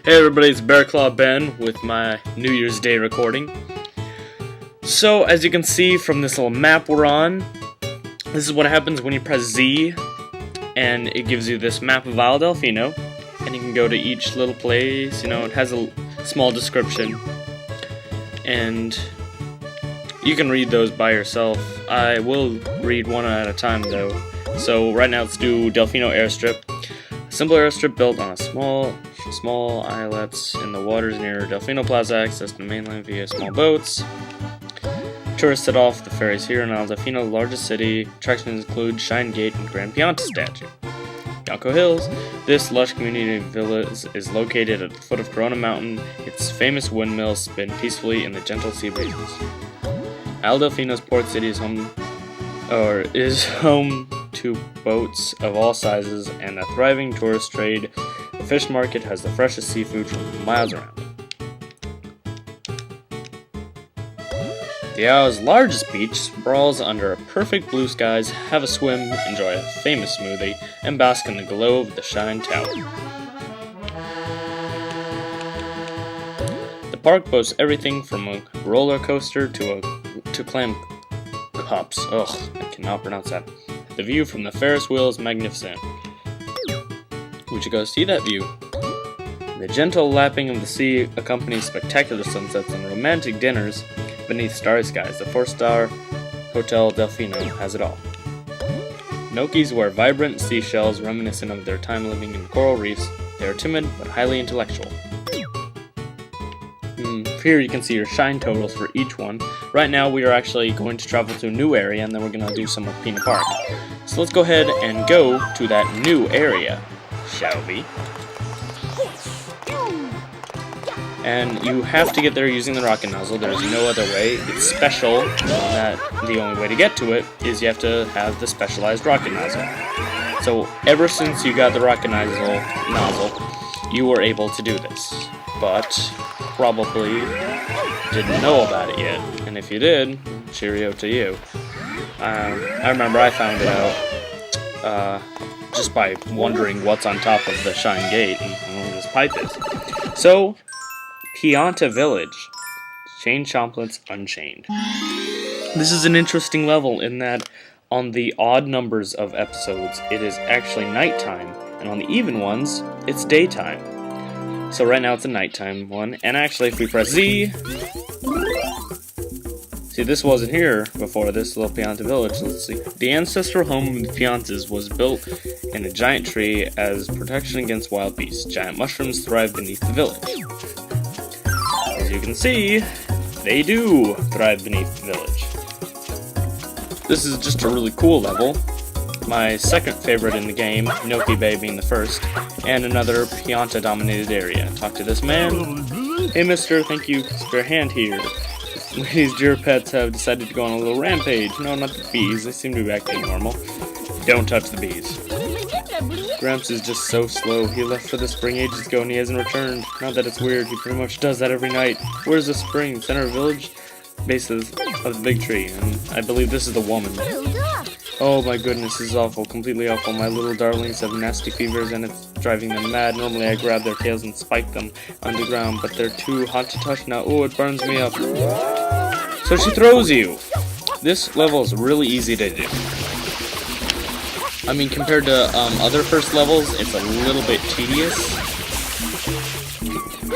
Hey everybody, it's BearClawBen with my New Year's Day recording. So, as you can see from this little map we're on, this is what happens when you press Z, and it gives you this map of Isle Delfino, and you can go to each little place. It has a small description, and you can read those by yourself. I will read one at a time though. So right now let's do Delfino Airstrip. A simple airstrip built on a small islets in the waters near Delfino Plaza, access to the mainland via small boats. Tourists set off the ferries here in Isle Delfino, the largest city. Attractions include Shine Gate and Grand Pianta statue. Bianco Hills. This lush community village is located at the foot of Corona Mountain. Its famous windmills spin peacefully in the gentle sea breezes. Isle Delfino's port city is home to boats of all sizes and a thriving tourist trade. The fish market has the freshest seafood from miles around. The Isle's largest beach sprawls under perfect blue skies. Have a swim, enjoy a famous smoothie, and bask in the glow of the Shine Tower. The park boasts everything from a roller coaster to clam cups. Ugh, I cannot pronounce that. The view from the Ferris wheel is magnificent. We should go see that view. The gentle lapping of the sea accompanies spectacular sunsets and romantic dinners beneath starry skies. The 4-star Hotel Delfino has it all. Nokis wear vibrant seashells reminiscent of their time living in coral reefs. They are timid but highly intellectual. Here you can see your shine totals for each one. Right now we are actually going to travel to a new area, and then we're going to do some of Pinna Park. So let's go ahead and go to that new area, shall we? And you have to get there using the rocket nozzle. There's no other way. It's special, that the only way to get to it is you have to have the specialized rocket nozzle. So ever since you got the rocket nozzle, you were able to do this. But probably didn't know about it yet. And if you did, cheerio to you. I remember I found it out just by wondering what's on top of the Shine Gate and where this pipe is. So, Pianta Village. Chain Chomplets Unchained. This is an interesting level in that on the odd numbers of episodes, it is actually nighttime, and on the even ones, it's daytime. So right now it's a nighttime one, and actually if we press Z, see this wasn't here before, this little Pianta village. Let's see. The ancestral home of the Piantas was built in a giant tree as protection against wild beasts. Giant mushrooms thrive beneath the village. As you can see, they do thrive beneath the village. This is just a really cool level. My second favorite in the game, Noki Bay being the first, and another Pianta-dominated area. Talk to this man. Hey mister, thank you for your hand here. These dear pets have decided to go on a little rampage. No, not the bees, they seem to be acting normal. Don't touch the bees. Gramps is just so slow. He left for the spring ages ago and he hasn't returned. Not that it's weird, he pretty much does that every night. Where's the spring? Center of village? Bases of the big tree, and I believe this is the woman. Oh my goodness, this is awful, completely awful. My little darlings have nasty fevers and it's driving them mad. Normally I grab their tails and spike them on the ground, but they're too hot to touch now. Oh, it burns me up. So she throws you. This level is really easy to do. I mean, compared to other first levels, it's a little bit tedious.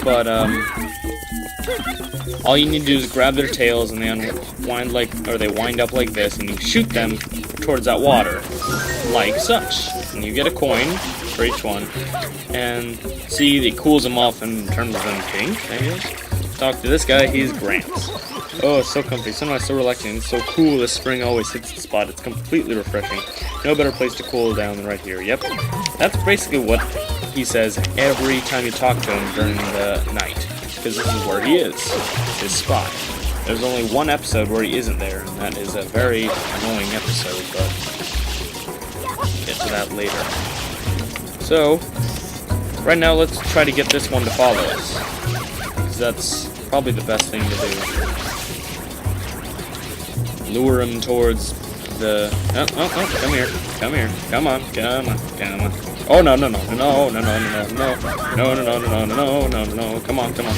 But, all you need to do is grab their tails and they wind up like this, and you shoot them towards that water, like such. And you get a coin for each one, and see, it cools them off and turns them pink, I guess. Talk to this guy, he's Gramps. Oh, it's so comfy, so nice, so relaxing, it's so cool. This spring always hits the spot. It's completely refreshing. No better place to cool down than right here. Yep, that's basically what he says every time you talk to him during the night, because this is where he is. It's his spot. There's only one episode where he isn't there, and that is a very annoying episode, but we'll get to that later. So, right now let's try to get this one to follow us, because that's probably the best thing to do. Lure him towards the... Oh, come here. Come here. Come on. Come on. Come on. Oh, no, no, no, no, no, no, no, no, no, no, no, no, no, no, no, no, no, come on, come on.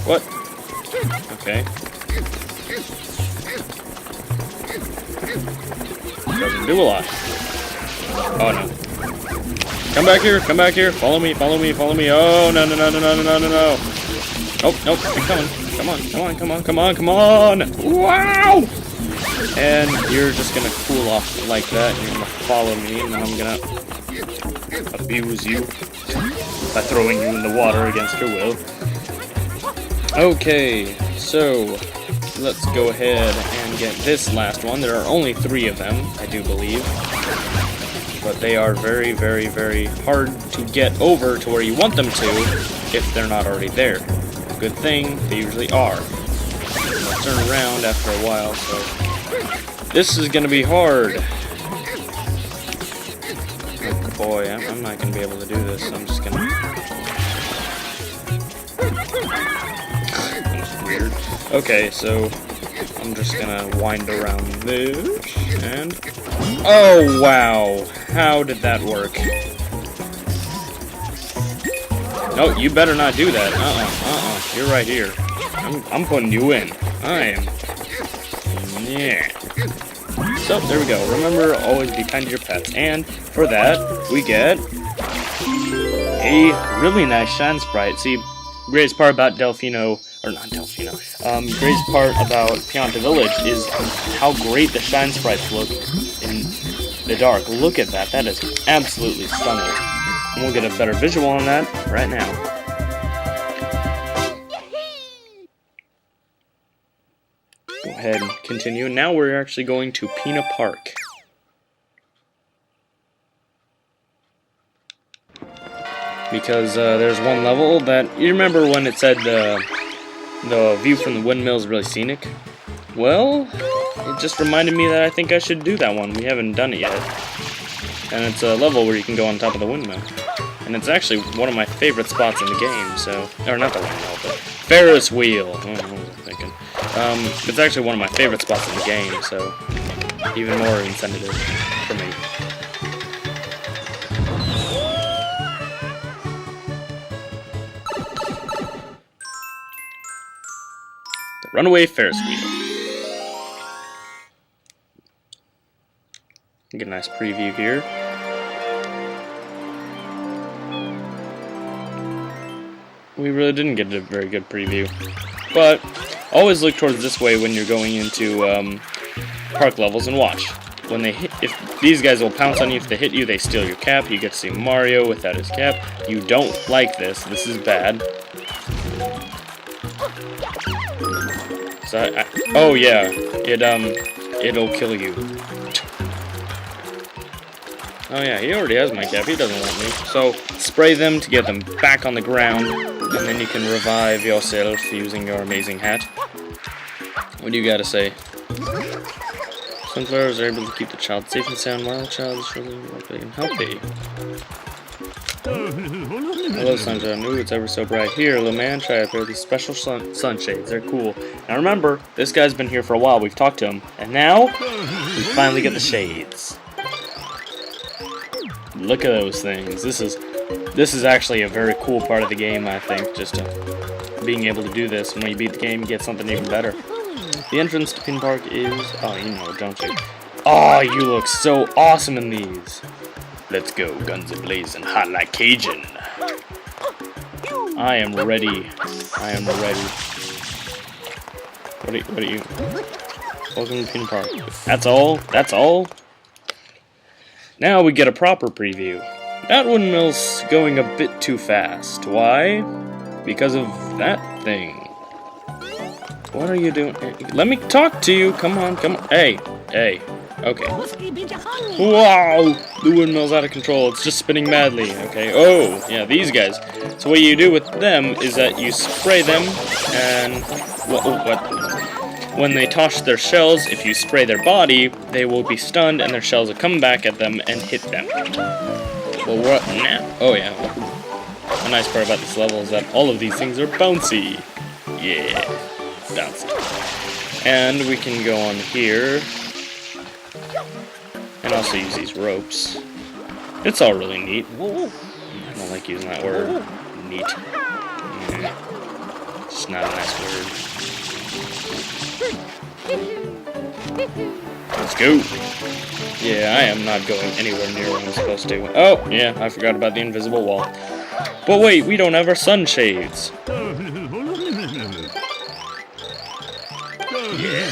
What? Okay. Doesn't do a lot. Oh, no. Come back here, come back here. Follow me, follow me, follow me. Oh, no, no, no, no, no, no, no, no. Oh, nope, keep coming. Come on, come on, come on, come on, come on. Wow! And you're just gonna cool off like that. You're gonna follow me, and then I'm gonna abuse you by throwing you in the water against your will. Okay, so let's go ahead and get this last one. There are only 3 of them, I do believe. But they are very, very, very hard to get over to where you want them to if they're not already there. Good thing they usually are. They'll turn around after a while, so this is gonna be hard. Oh boy, I'm not gonna be able to do this. I'm just gonna... That's weird. Okay, so I'm just gonna wind around this, and... Oh wow! How did that work? No, you better not do that. You're right here. I'm putting you in. I am. Yeah. So, there we go. Remember, always be kind to your pets. And for that, we get a really nice shine sprite. See, greatest part about Delfino, or not Delfino, greatest part about Pianta Village is how great the shine sprites look in the dark. Look at that. That is absolutely stunning. And we'll get a better visual on that right now. Go ahead and continue. Now we're actually going to Pinna Park. Because there's one level that... You remember when it said the view from the windmill is really scenic? Well, it just reminded me that I think I should do that one. We haven't done it yet. And it's a level where you can go on top of the windmill. And it's actually one of my favorite spots in the game, so... Or not the windmill, but ferris wheel. Oh, what was I thinking? It's actually one of my favorite spots in the game, so... Even more incentive for me. The runaway ferris wheel. Get a nice preview here. We really didn't get a very good preview. But always look towards this way when you're going into park levels and watch. When they hit, if these guys will pounce on you, if they hit you, they steal your cap. You get to see Mario without his cap. You don't like this. This is bad. So oh yeah, it'll kill you. Oh yeah, he already has my cap, he doesn't want me. So, spray them to get them back on the ground, and then you can revive yourself using your amazing hat. What do you gotta say? Sunflowers are able to keep the child safe and sound while the child is struggling and healthy. Hello, sunshine. Ooh, it's ever so bright. Here, little man, try a pair of these special sunshades. They're cool. Now remember, this guy's been here for a while. We've talked to him. And now, we finally get the shades. Look at those things. This is actually a very cool part of the game, I think, just being able to do this. And when you beat the game, you get something even better. The entrance to Pinna Park is... Oh, you know, don't you? Oh, you look so awesome in these. Let's go, guns a-blazing, hot like Cajun. I am ready. I am ready. What are you? Welcome to Pinna Park. That's all? That's all? Now we get a proper preview. That windmill's going a bit too fast. Why? Because of that thing. What are you doing? Let me talk to you. Come on, come on. Hey, hey. Okay. Wow! The windmill's out of control. It's just spinning madly. Okay. Oh, yeah, these guys. So what you do with them is that you spray them, and when they toss their shells, if you spray their body, they will be stunned, and their shells will come back at them and hit them. Well, what now? Oh yeah. The nice part about this level is that all of these things are bouncy. Yeah, bouncy. And we can go on here. And also use these ropes. It's all really neat. I don't like using that word. Neat. It's not a nice word. Let's go. Yeah, I am not going anywhere near where I'm supposed to. Oh, yeah, I forgot about the invisible wall. But wait, we don't have our sunshades. Yeah.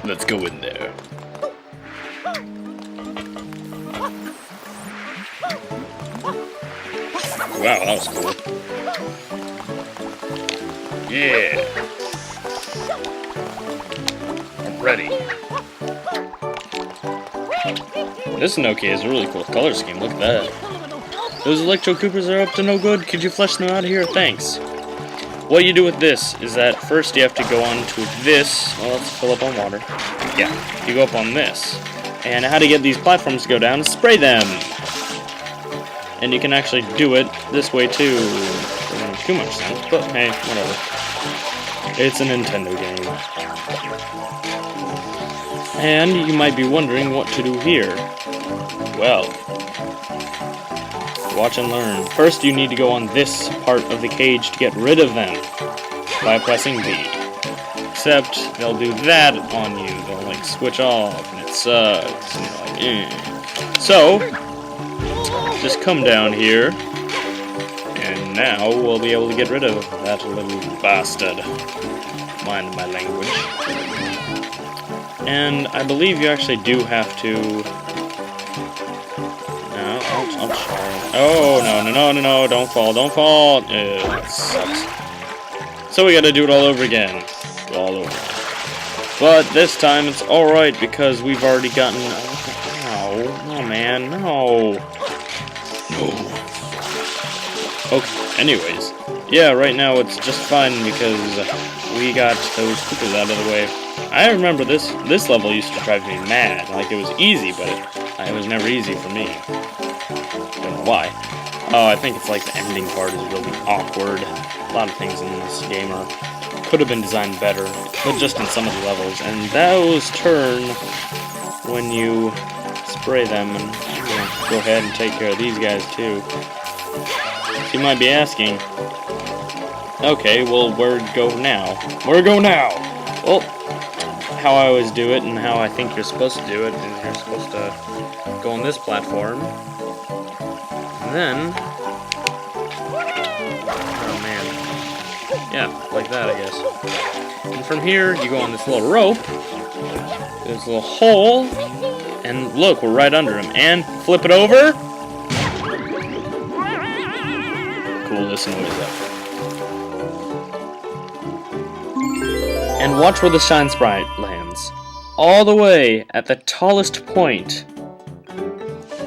Let's go in there. Wow, that was cool. Yeah. I'm ready. This Nokia is a really cool color scheme. Look at that. Those Electro Coopers are up to no good. Could you flush them out of here? Thanks. What you do with this is that first you have to go on to this. Well, let's fill up on water. Yeah, you go up on this. And how to get these platforms to go down is spray them. And you can actually do it this way too. Doesn't make too much sense, but hey, whatever. It's a Nintendo game. And you might be wondering what to do here. Well, watch and learn. First, you need to go on this part of the cage to get rid of them by pressing B. Except they'll do that on you. They'll like switch off, and it sucks. And you're like, eh. So, just come down here, and now we'll be able to get rid of that little bastard. Mind my language. And I believe you actually do have to. No, I'll try. Oh no! Don't fall! Don't fall! That sucks. So we gotta do it all over again. All over. But this time it's all right because we've already gotten. Oh man, no. Okay. Anyways, yeah. Right now it's just fine because we got those Koopas out of the way. I remember this level used to drive me mad. Like, it was easy, but it was never easy for me. Don't know why. Oh, I think it's like the ending part is really awkward. A lot of things in this game could have been designed better, but just in some of the levels. And those turn when you spray them, and go ahead and take care of these guys too. So you might be asking, okay, well, where'd go now? Where'd go now? Well, how I always do it and how I think you're supposed to do it is you're supposed to go on this platform, and then, oh man, yeah, like that I guess. And from here you go on this little rope, there's a little hole, and look, we're right under him, and flip it over. Coolest noise ever. And watch where the shine sprite lands. All the way at the tallest point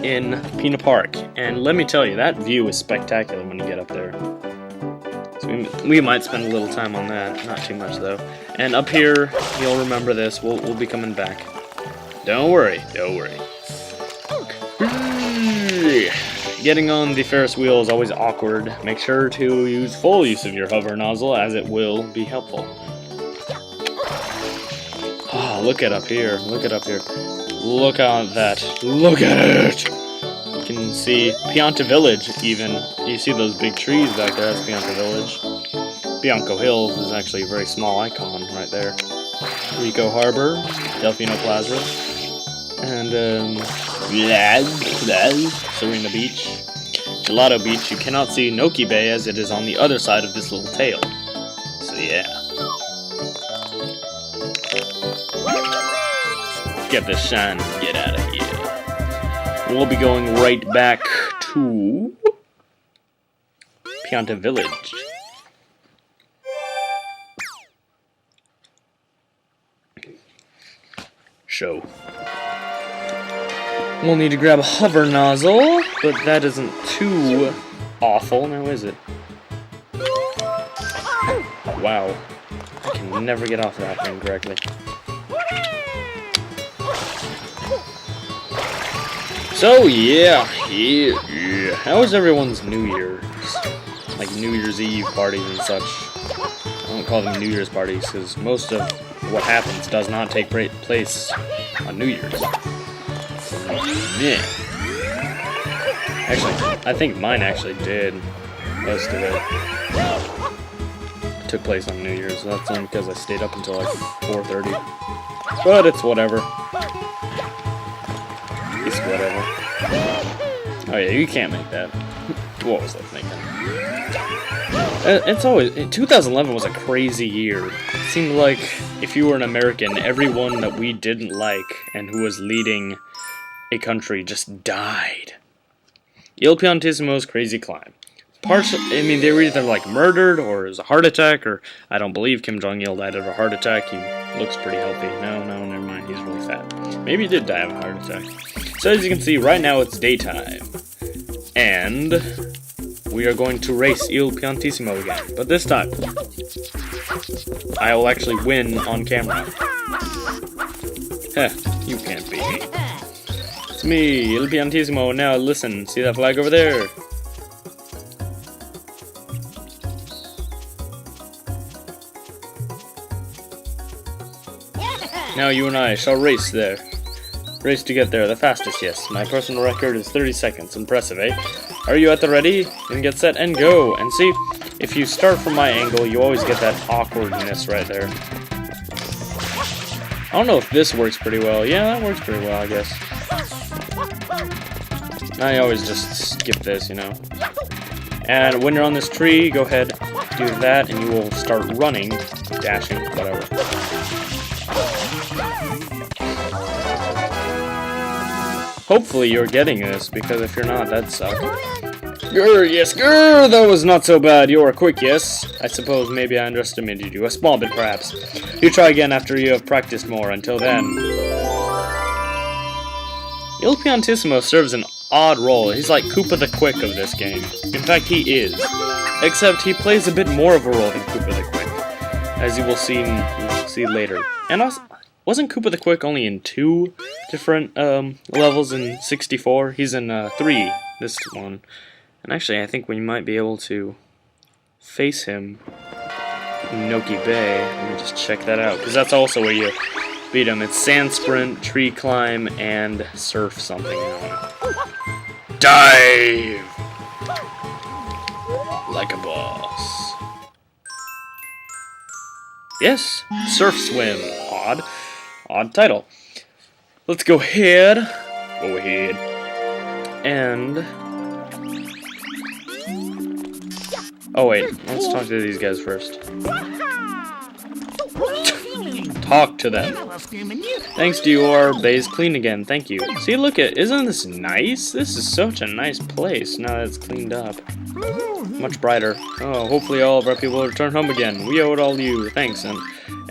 in Pinna Park. And let me tell you, that view is spectacular when you get up there. So we might spend a little time on that. Not too much, though. And up here, you'll remember this. We'll be coming back. Don't worry. Don't worry. Getting on the Ferris wheel is always awkward. Make sure to use full use of your hover nozzle, as it will be helpful. Oh, look at up here. Look at up here. Look at that. Look at it! You can see Pianta Village, even. You see those big trees back there? That's Pianta Village. Bianco Hills is actually a very small icon right there. Rico Harbor, Delfino Plaza, and Serena Beach. Gelato Beach. You cannot see Noki Bay as it is on the other side of this little tail. So yeah. Get this shine and get out of here. We'll be going right back to Pianta Village. Show. We'll need to grab a hover nozzle, but that isn't too awful, now is it? Wow. I can never get off that thing correctly. So yeah. How was everyone's New Year's? Like New Year's Eve parties and such. I don't call them New Year's parties because most of what happens does not take place on New Year's. Yeah. Actually, I think mine actually did most of it. Took place on New Year's. That's only because I stayed up until like 4:30. But it's whatever. It's whatever. Oh yeah, you can't make that. What was I thinking? It's always... 2011 was a crazy year. It seemed like if you were an American, everyone that we didn't like and who was leading a country just died. Il Piantissimo's crazy climb. I mean, they were either like murdered or it was a heart attack, or I don't believe Kim Jong-il died of a heart attack. He looks pretty healthy. No, never mind. He's really fat. Maybe he did die of a heart attack. So as you can see, right now it's daytime. And we are going to race Il Piantissimo again. But this time, I will actually win on camera. Heh, you can't beat me. It's me, Il Piantissimo. Now listen, see that flag over there? Now you and I shall race there. Race to get there, the fastest, yes. My personal record is 30 seconds. Impressive, eh? Are you at the ready? Then get set and go. And see, if you start from my angle, you always get that awkwardness right there. I don't know if this works pretty well. Yeah, that works pretty well, I guess. I always just skip this, you know. And when you're on this tree, go ahead, do that, and you will start running, dashing, whatever. Hopefully you're getting this, because if you're not, that'd suck. Grr, yes, grr, that was not so bad. You are quick, yes? I suppose maybe I underestimated you. A small bit, perhaps. You try again after you have practiced more. Until then. Il Piantissimo serves an odd role. He's like Koopa the Quick of this game. In fact, he is. Except he plays a bit more of a role than Koopa the Quick, as you will see later. And also, wasn't Koopa the Quick only in 2 different levels in 64? He's in 3, this one. And actually, I think we might be able to face him in Noki Bay. Let me just check that out, because that's also where you beat him. It's Sand Sprint, Tree Climb, and Surf something. Dive! Like a boss. Yes, Surf Swim. Odd title. Let's go ahead. And... oh wait, let's talk to these guys first. Talk to them. Thanks to you, our bay is clean again. Thank you. See, look at, isn't this nice? This is such a nice place now that it's cleaned up. Much brighter. Oh, hopefully all of our people will return home again. We owe it all to you. Thanks.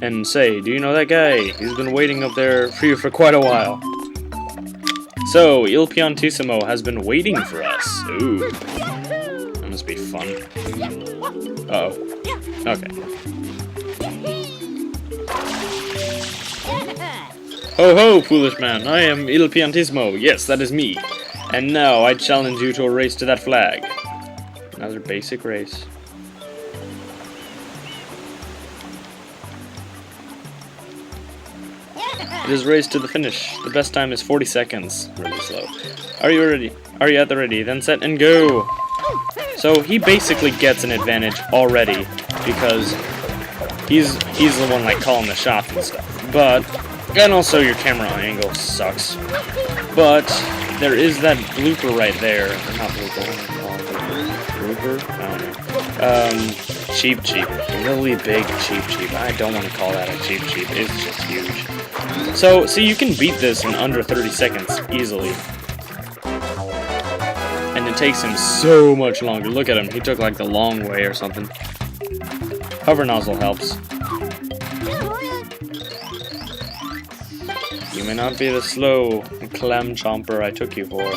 And say, do you know that guy? He's been waiting up there for you for quite a while. So, Il Piantissimo has been waiting for us. Ooh. That must be fun. Uh-oh. Okay. Ho ho, foolish man. I am Il Piantissimo. Yes, that is me. And now I challenge you to a race to that flag. Another basic race. It is race to the finish. The best time is 40 seconds. Really slow. Are you ready? Are you at the ready? Then set and go. So he basically gets an advantage already because he's the one like calling the shots and stuff. But and also your camera angle sucks. But there is that blooper right there. Not blooper. Blooper? I don't know. Cheap. Really big cheap. I don't want to call that a cheap. It's just huge. So, see, you can beat this in under 30 seconds easily. And it takes him so much longer. Look at him. He took like the long way or something. Hover nozzle helps. You may not be the slow clam chomper I took you for.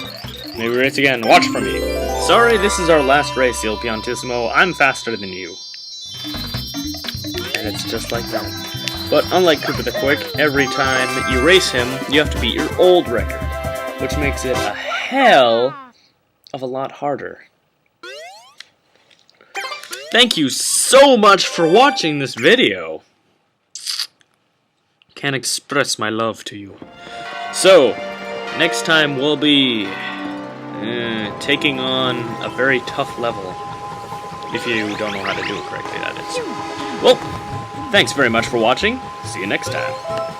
Maybe race again. Watch for me. Sorry, this is our last race, Il Piantissimo. I'm faster than you. And it's just like that. But unlike Koopa the Quick, every time you race him, you have to beat your old record, which makes it a hell of a lot harder. Thank you so much for watching this video. Can't express my love to you. So, next time we'll be taking on a very tough level. If you don't know how to do it correctly, that is. Well, thanks very much for watching. See you next time.